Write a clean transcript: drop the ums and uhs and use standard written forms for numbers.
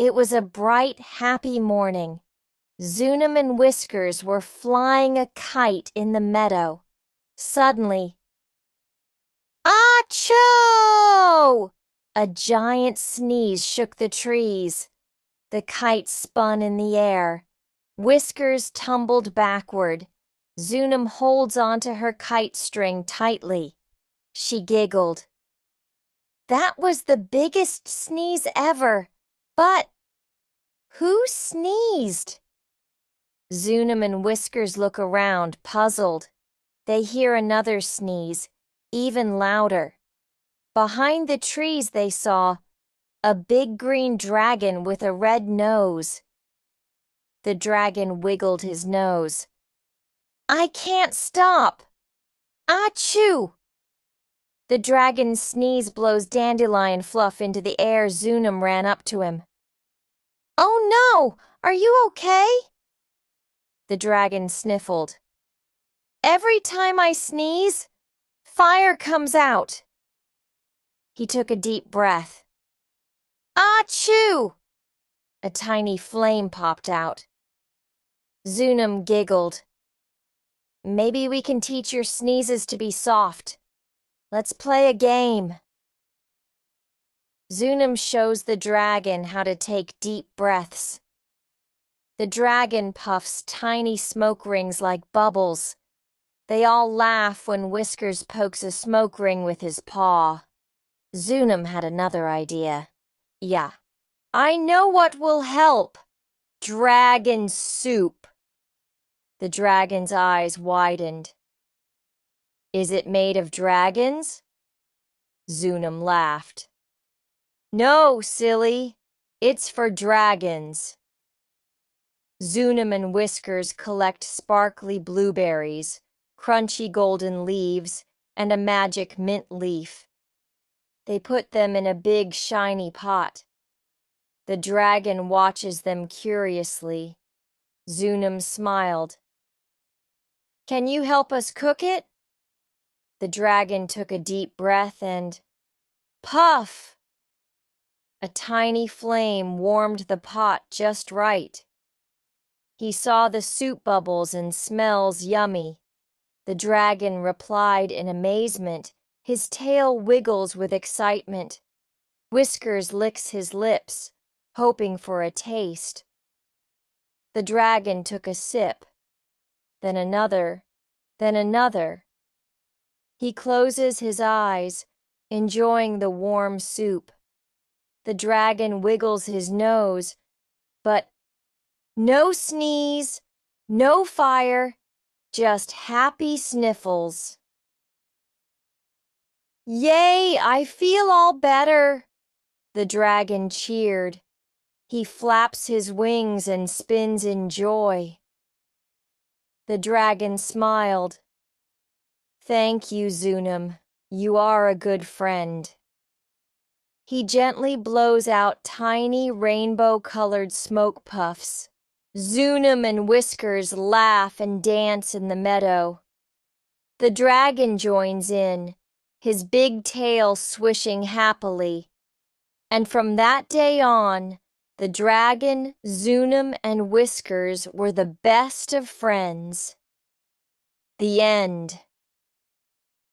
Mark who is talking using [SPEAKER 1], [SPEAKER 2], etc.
[SPEAKER 1] It was a bright, happy morning. Zunum and Whiskers were flying a kite in the meadow. Suddenly, AH-CHOO! A giant sneeze shook the trees. The kite spun in the air. Whiskers tumbled backward. Zunum holds onto her kite string tightly. She giggled. That was the biggest sneeze ever. But who sneezed? Zunum and Whiskers look around, puzzled. They hear another sneeze, even louder. Behind the trees they saw a big green dragon with a red nose. The dragon wiggled his nose. I can't stop. AH-CHOO! The dragon's sneeze blows dandelion fluff into the air. Zunum ran up to him. Oh no! Are you okay? The dragon sniffled. Every time I sneeze, fire comes out. He took a deep breath. AH-CHOO! A tiny flame popped out. Zunum giggled. Maybe we can teach your sneezes to be soft. Let's play a game. Zunum shows the dragon how to take deep breaths. The dragon puffs tiny smoke rings like bubbles. They all laugh when Whiskers pokes a smoke ring with his paw. Zunum had another idea. Yeah, I know what will help. Dragon soup. The dragon's eyes widened. Is it made of dragons? Zunum laughed. No, silly. It's for dragons. Zunum and Whiskers collect sparkly blueberries, crunchy golden leaves, and a magic mint leaf. They put them in a big shiny pot. The dragon watches them curiously. Zunum smiled. Can you help us cook it? The dragon took a deep breath and puff! A tiny flame warmed the pot just right. He saw the soup bubbles and smells yummy. The dragon replied in amazement. His tail wiggles with excitement. Whiskers licks his lips, hoping for a taste. The dragon took a sip, then another, then another. He closes his eyes, enjoying the warm soup. The dragon wiggles his nose, but no sneeze, no fire, just happy sniffles. Yay, I feel all better, the dragon cheered. He flaps his wings and spins in joy. The dragon smiled. Thank you, Zunum. You are a good friend. He gently blows out tiny rainbow-colored smoke puffs. Zunum and Whiskers laugh and dance in the meadow. The dragon joins in, his big tail swishing happily. And from that day on, the dragon, Zunum, and Whiskers were the best of friends. The end.